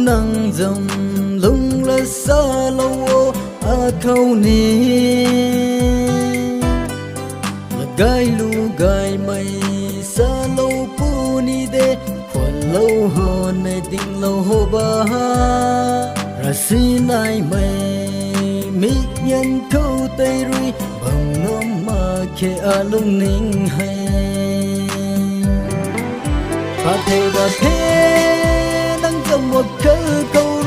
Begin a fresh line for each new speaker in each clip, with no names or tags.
nang dầm lung là xa lâu à khâu ni là gai lu gai mây xa lâu pu ni de khoan lâu hồ này tình lâu hồ ba ra si nai mây mi nhân câu tây rui bằng ngóm mà khe a lung ninh hay và thế đang trong một câu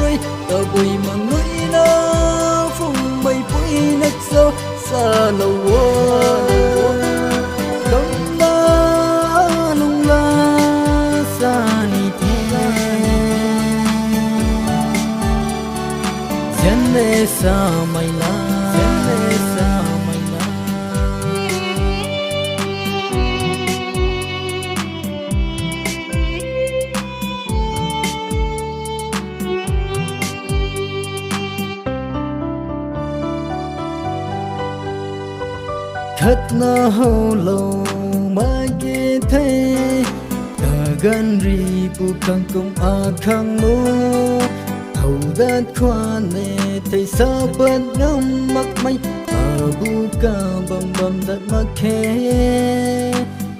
rui tờ bùi mà người nó phùng mây bụi nách sâu xa lâu không ba lung la xa ni thế dân lê xa mày la dân lê xa mày la khát na hô lâu mà ghé thấy ta gan ri bu khang công a khang mô hầu đan khoa nè thấy sao bên ngắm mắt mây à bu ca bầm bầm đất mắt khe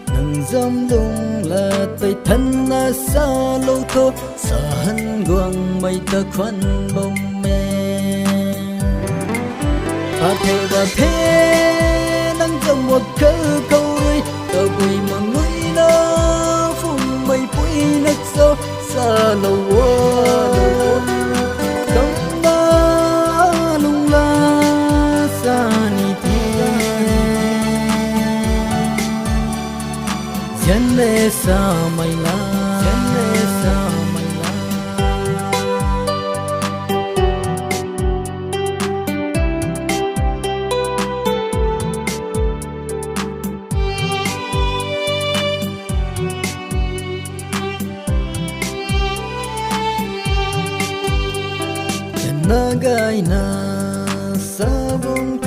nằng dâm lung là tay thân na xa lâu thô xa hân quang mây ta khoan bông mê và thế đang trong một câu rui tờ bùi mà người nó phùng mây bụi nách sâu xa lâu không ba lung la xa ni thế dân lê xa mày la dân lê xa mày la na gai na sa bông